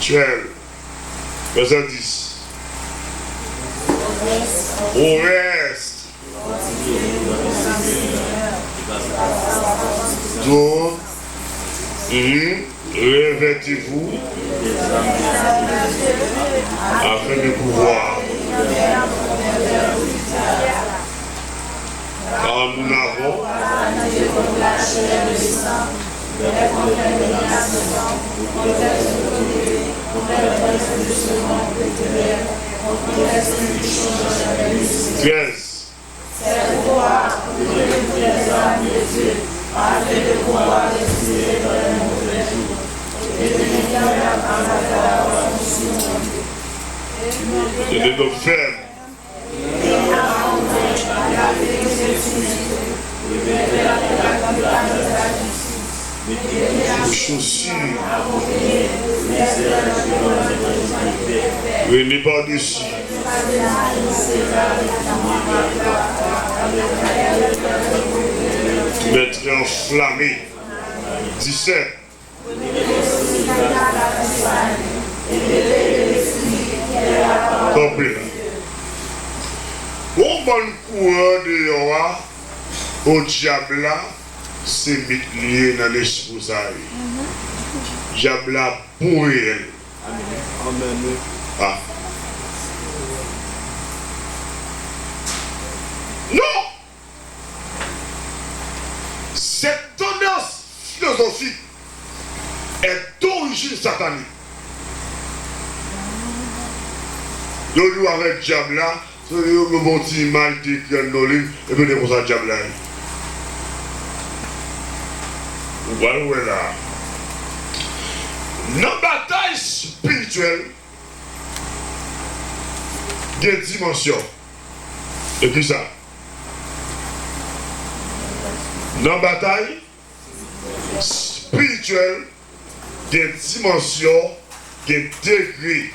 spirituel. Verset 10. Au reste. Donc, revêtez-vous afin de pouvoir. Car nous n'avons C'est pouvoir de les âmes de Dieu, afin de pouvoir respirer dans les mauvais jours, et de déclarer à la fonction. de nos fermes. Chaussures. Venez par-dessus. D'être enflammé. 17. Complet. Bon courant de Yoa au diable là, c'est lié dans l'esprit ça. Diable là pour elle. Amen. Ah. Non! Cette tendance philosophique est d'origine satanique. Le loup avec diable là, c'est le bon petit mal qui est dans le livre, et puis pour ça diable là. Vous voyez où est là? Dans la bataille spirituelle, il y a des dimensions. Et puis ça. Dans la bataille spirituelle, il y a des dimensions qui sont décrites.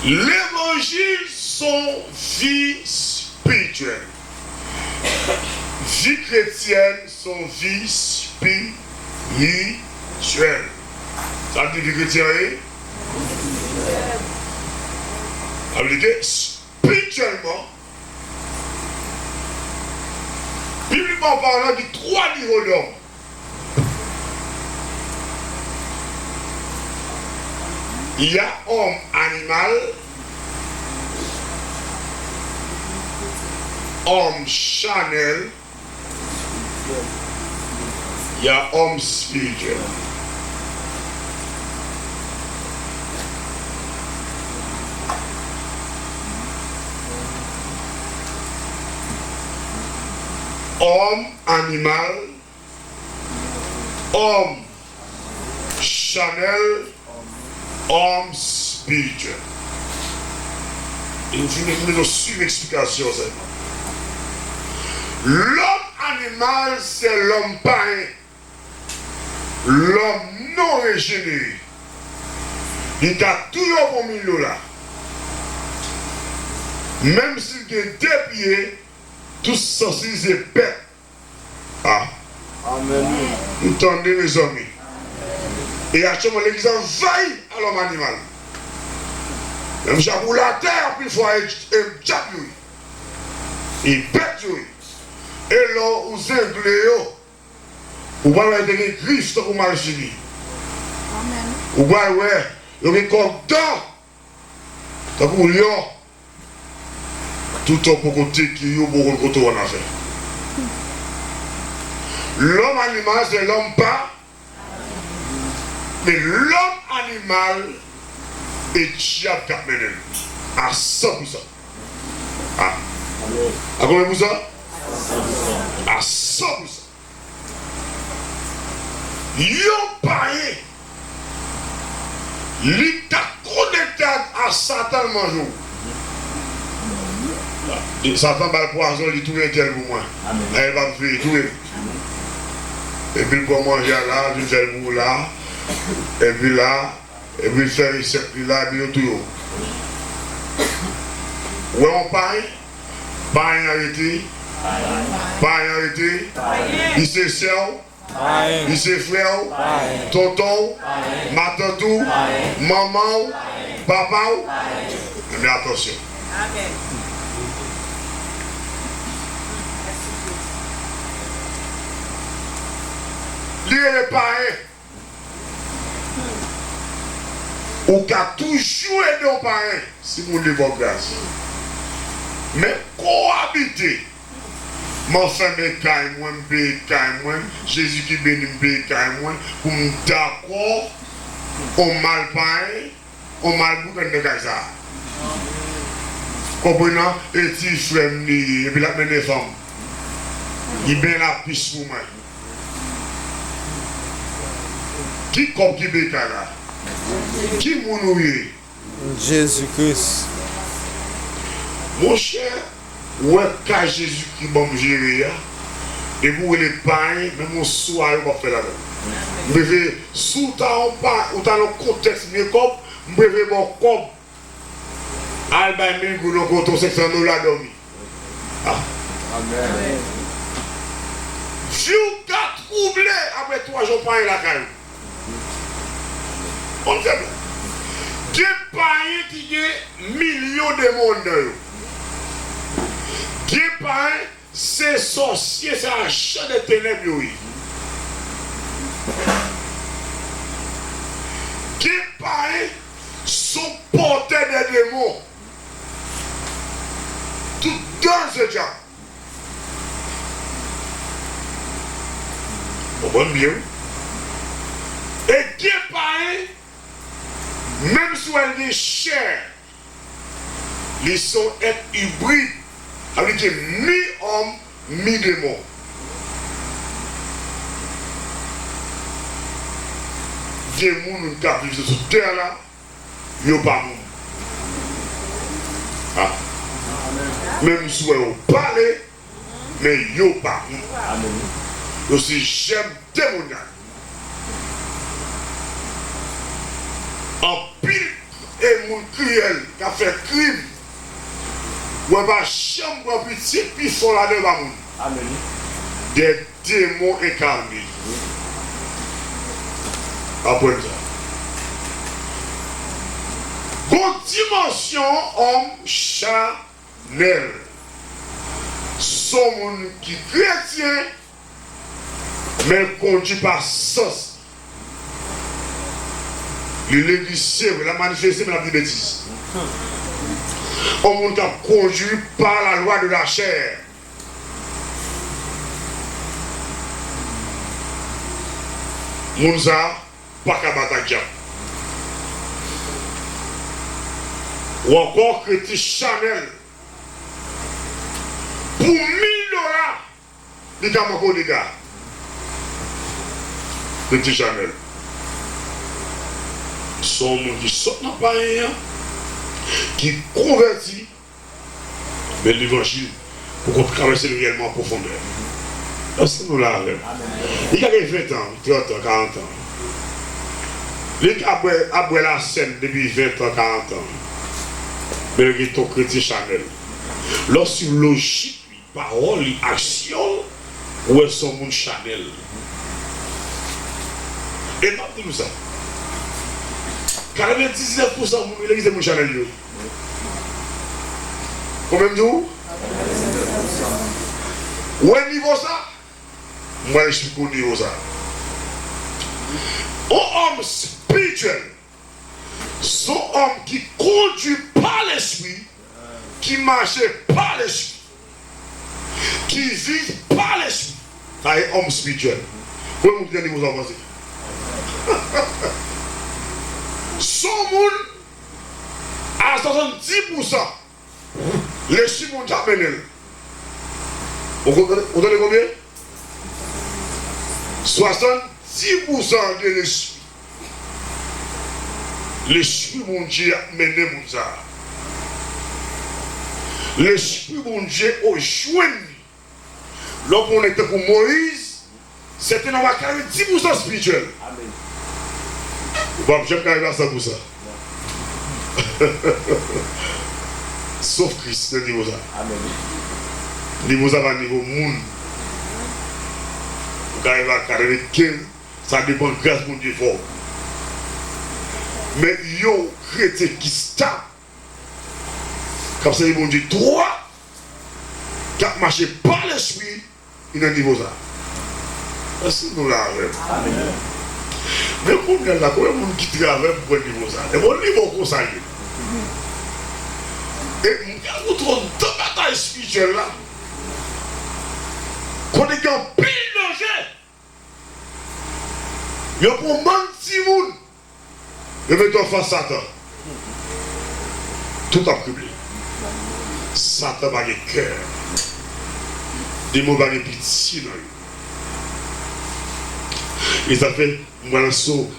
L'évangile sont vie spirituelle. Vie chrétienne sont vie spirituelle. Ça veut dire vie chrétienne? Ça veut dire spirituellement, bibliquement parlant, il y a 3 niveaux d'hommes. Il y a homme animal, homme charnel, il y a homme spirituel. Homme animal, homme charnel, homme spirituel. Et vous avez une explication. L'homme animal, c'est l'homme païen. L'homme non régénéré. Il a toujours au milieu là. Même s'il a 2 pieds, tout ça, c'est bête. Ah. Amen. Vous entendez, mes amis. Et actuellement, l'église envahit à l'homme animal. Même j'avoue la terre, puis il faut un diable. Il bête. Et là, vous êtes vous voyez des griffes pour mal suivi. Vous voyez, il y a des contents. Donc, vous voyez, tout au côté qui est au côté on a fait. L'homme animal, c'est l'homme pas. Mais l'homme animal est diable capable à 100%. Ah. À combien de pourcents? À 100%. Yon païen, il t'a connecté à Satan mangeau. Satan va le poison, il tout un tel pour moi. Elle va me faire tout. Et puis il va manger là, il fait le bout là. Et puis là, et puis faire les cercles là, et puis tout. Où on paye? Paye arrêté. Paye arrêté. Il se sert. lycée frère, tonton, ma tantou, maman, papa. Mais attention. Amen. Lire les parents. Ou qu'a toujours aidé aux parents si vous voulez votre grâce. Mais cohabiter. Mon frère me moi, moi, Jésus qui bénit me moi, pour me d'accord, on mal parlé, on mal boucan de ça. Comprenant, et si frère et puis la mène des femmes. Il bien la piste pour moi. Qui comme qui béca là? Qui mounouye? Jésus-Christ. Mon cher, ouais, quand Jésus-Christ va me gérer, et vous les pains, même mon soir, il va faire là-dedans. Mais sous le contexte, mais comme, je vais mon corps. Alba 1000 pour le coton, $600 dormi. Amen. Si vous êtes troublé après 3 jours, pas la caille. On sait bien. Dieu païen qui a millions de monde. Dieu païen, c'est sorcier, c'est un champ de ténèbres. Dieu païen sont portés des démons. Tout dans ce genre. Vous comprenez bien? Et Dieu païen, même si elle est chère, ils sont hybrides avec mi-homme, mi-démon. Des gens qui vivent sur terre là, ils ne sont pas moun. Même si on parle, mais ils ne sont pas moun. Ils sont j'aime démoniaque. En pile et mon cruel qui a fait crime, ou pas chambre petit puis sont là devant moun. Des démons incarnés. Après ça. Une dimension homme charnel. Son monde qui est chrétien, mais conduit par sens. L'église, la manifestation, mais la vie bêtise. On monde conduit par la loi de la chair. Mounza, pas qu'à battre. Ou encore chrétien Chanel. Pour $1000, il y a encore des gars. Chrétien Chanel. Son monde qui sort dans le païen, qui convertit, mais l'évangile pour qu'on traverse réellement en profondeur. Est-ce que nous l'avons? Il y a 20 ans, 30 ans, 40 ans. Il y a la scène depuis 20 ans, 40 ans. Mais il y a ton chrétien Chanel. Lorsque logique, parole, action, où est son monde Chanel? Et pas tout ça. 99% de l'église de mon Chanel. Combien de jours? Où est le niveau ça? Moi, je suis au niveau ça. Un homme spirituel, son homme qui conduit par l'esprit, qui marche par l'esprit, qui vit par l'esprit, c'est un homme spirituel. Comment vous dites vous avancer? Son monde à 70%, l'esprit monte à mener. Vous donnez combien? 70% de l'esprit. L'esprit mon Dieu a mené mon ça. L'esprit mon Dieu a joint. Lorsqu'on était pour Moïse, c'était dans 10% spirituel. Amen. Bon, j'aime quand même à 100%. Sauf Christ, le niveau ça. Amen. Niveau ça va niveau monde. Vous arrivez à 95, ça dépend de grâce pour Dieu fort. Mais yo, chrétien qui stable, comme ça, ils vont dire droit, qui a marché par l'esprit, il est à niveau ça. Est-ce que nous l'avons? Mais combien de monde qui travaille pour le niveau ça? C'est mon niveau qu'on s'en est. Et nous trouvons deux batailles spirituelles là. Qu'on est en pile danger. Il y a pour mentir monde. Et mettons face à Satan. Tout a criblé. Satan va avoir cœur. Des mots va avoir pitié dans lui. Et ça fait,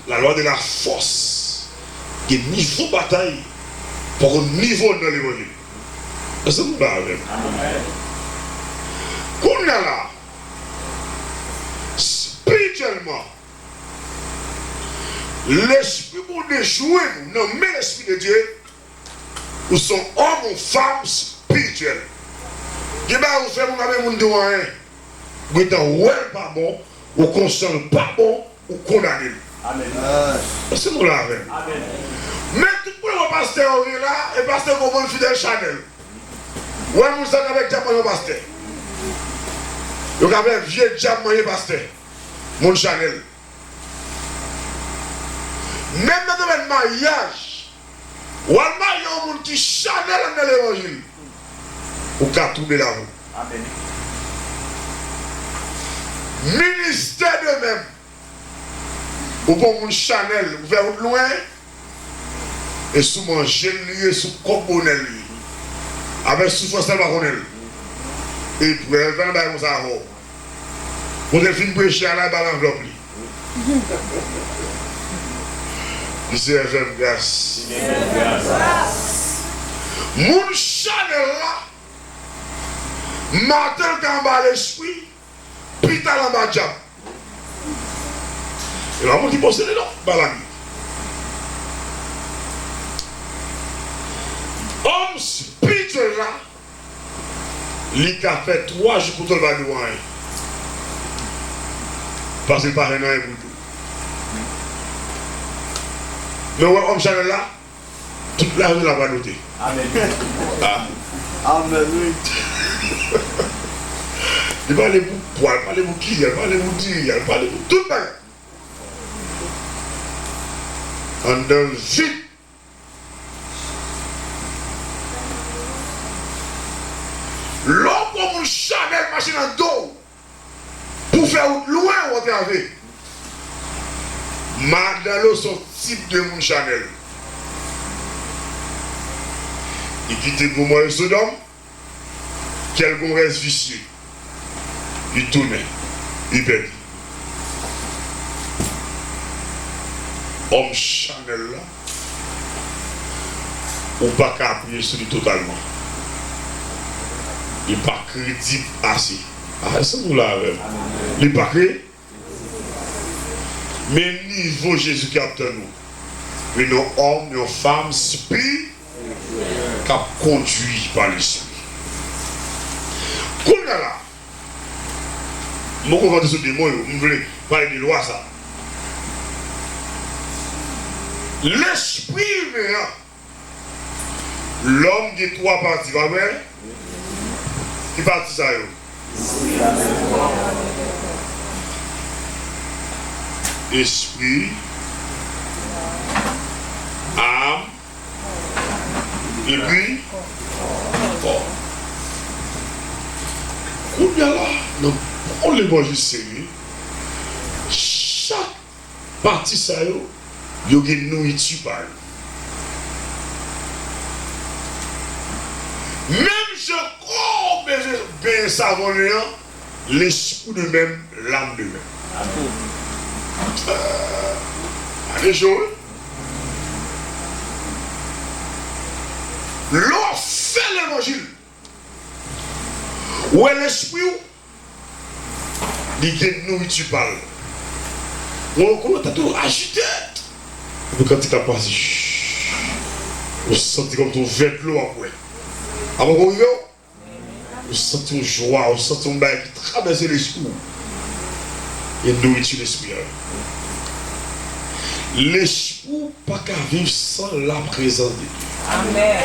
la loi de la force, qui est niveau bataille, pour un niveau dans l'évangile. Est-ce que vous l'avez? Qu'on est là, spirituellement, l'esprit pour déjouer nous, non, mais l'esprit de Dieu, nous sommes hommes ou femmes spirituels. Qui va vous faire mon ami, mon doigt, vous êtes ouais pas bon, ou conscient pas bon, ou condamné. Amen. Est-ce que nous l'avons? Amen. Mais tout pour le pasteur est là, et le pasteur comme un fidèle Chanel. Ouais, nous sommes avec Diamant le pasteur. Nous avons un vieux Diamant le pasteur. Mon Chanel. Même dans le mariage, ou un mariage qui Chanel dans l'évangile, ou qu'à tourner la roue. Amen. Ministère de même. Ou pour mon Chanel, ou vers loin, et sous mon gel, sous coponnel, avec sous force baronel. Et pour elle, venir dans mon savon. Pour elle fin prêcher à la balle enveloppe. Ici, j'aime grâce. Mon Chanel là, matin quand bas l'esprit, pita la bas diable. Et là, mon qui possède là, balami. Homme spirituel là, il a fait 3 jours pour tout le balouin. Parce qu'il paraît dans un bout. Mais homme Chanel là, toute la rue l'a pas noté. Amen. Amen. Il va aller pour poil, il va aller pour qui, il va aller pour dire, il va aller pour tout le monde. En dans le vide. L'homme comme un Chanel machine en dos pour faire loin où tu avais. Madalo son type de mon Chanel. Il quitte pour moi le Sodome. Quel bon reste vicieux. Il tournait. Il perdit. Homme Chanel là. On ne peut pas appuyer sur lui totalement. Il n'est pas crédible assez. Ah, ça nous l'a. Il n'est pas crédible. Mais niveau Jésus qui a obtenu nous. Et nos hommes, nos femmes, spirituels, qui ont conduit par l'esprit. Qu'on est là. Je vais vous sur des mots, je veux parler de loi ça. L'esprit humain, l'homme des 3 parties, pas vrai? Qui partie ça? Esprit, âme, et puis, corps. On est là, donc, on l'évangile sérieux. Chaque partie ça, il y a une nourriture par eux. Même je crois bien savonner l'esprit de même, l'âme de même. Allez, jouer. L'on fait l'évangile. Où est l'esprit? Il y a une nourriture par eux. On a tout agité. Et quand tu as passé, on sent comme ton vêtement l'eau après. Avant qu'on y va, on sent une joie, on sent un bail qui traverse l'esprit. et nourriture l'esprit. L'esprit pas qu'à vivre sans la présence de Dieu. Amen.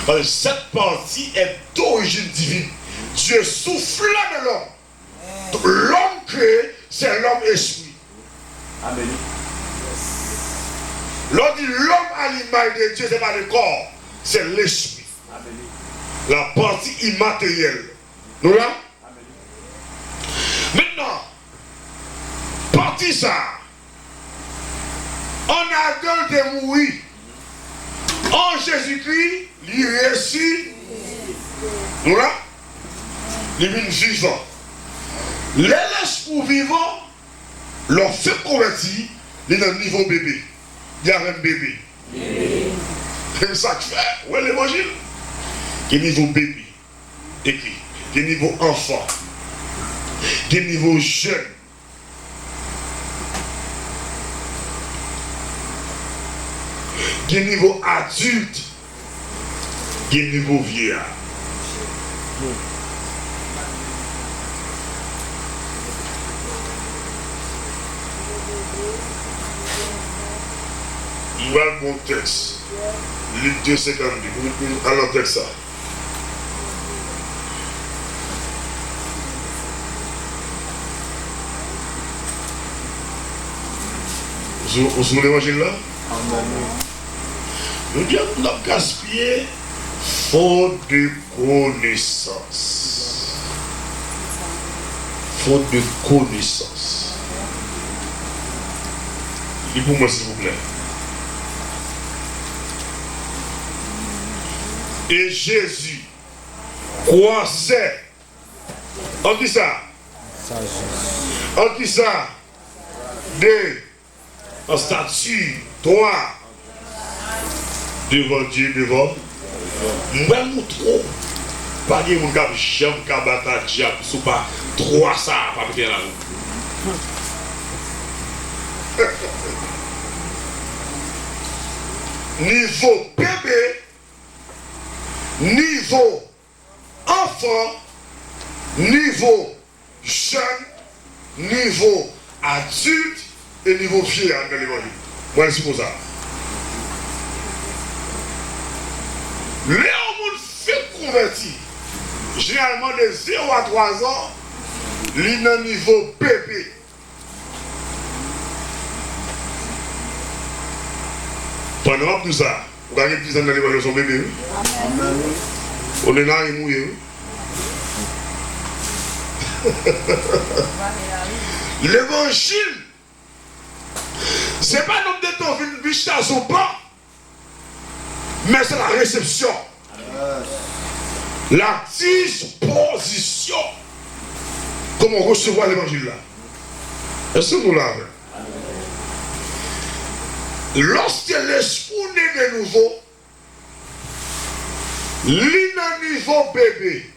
Parce que cette partie est d'origine divine. Dieu souffle de l'homme. Donc, l'homme créé, c'est l'homme esprit. Amen. L'on dit l'homme à l'image de Dieu, ce n'est pas le corps, c'est l'esprit. La partie immatérielle. Nous là? Maintenant, partie ça, on a deux de mourir. En Jésus-Christ, il réussit. Nous là? Il est vivant. L'esprit vivant, leur fait convertir, il est dans le niveau bébé. Il y a un bébé. C'est ça que fait. Où est l'évangile? Quel niveau bébé? Écrit. Quel niveau enfant? Quel niveau jeune? Quel niveau adulte? Quel niveau vieillard? Il va le bon texte. Luc 2,52. Alors, texte ça. Vous souvenez l'évangile là? Nous disons qu'on a gaspillé faute de connaissance. Faute de connaissance. Dis pour moi s'il vous plaît. Et Jésus croissait. On dit ça. On dit ça. En statut, toi, devant Dieu, devant. Moi, nous trop. Pas de mon gars, j'aime qu'à battre diable, sous pas 3 ça, pas bien là. Niveau bébé, niveau enfant, niveau jeune, niveau adulte et niveau vieillard dans l'évangile. Voilà, c'est pour ça. Les hommes fait convertir, généralement de 0 à 3 ans, ils sont niveau bébé. Pendant tout ça, vous avez 10 ans dans l'évangile, son bébé. On est là et mouillé. L'évangile, c'est pas l'homme de ton biche à son pas, mais c'est la réception. La disposition. Comment recevoir l'évangile là? Est-ce que vous l'avez? Lorsque l'esprit naît de nouveau, niveau bébé.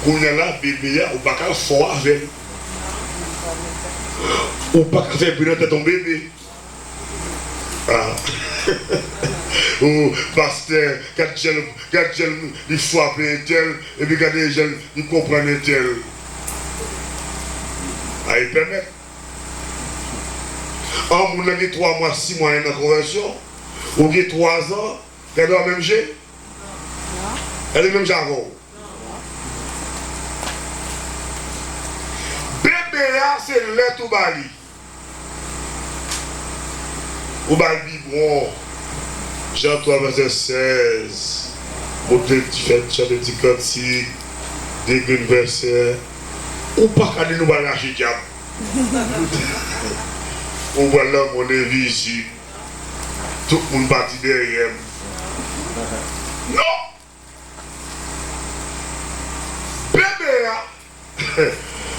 Quand on est là, bébé, on ne peut pas faire avec. On ne peut pas faire brûler ton bébé. Ah. Ou pasteur, quand il frappe un tel, et puis quand il comprend un tel. Ah, il permet. On a 3 mois, 6 mois dans la conversion, ou 3 ans, elle doit même gérer. Elle est même jargon. Bébé, c'est le lait tout bali. Ou bali bon. Jean 3, verset 16. Monter chant de petit cantique, des versets. Ou pas qu'à nous balacher diable. On voit là mon invisible. Tout le monde parti derrière. Non! Bébé,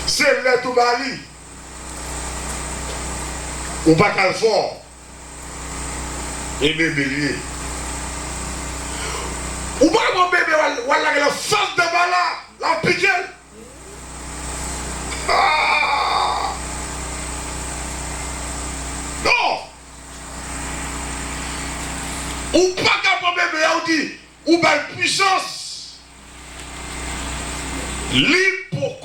c'est le tout bali. Ou pas qu'à le fort. Et bébé lié. Ou pas mon bébé, voilà la face de bala, la piquelle. Ah! Non! Ou pas qu'à mon bébé, on dit, ou pas de puissance. libre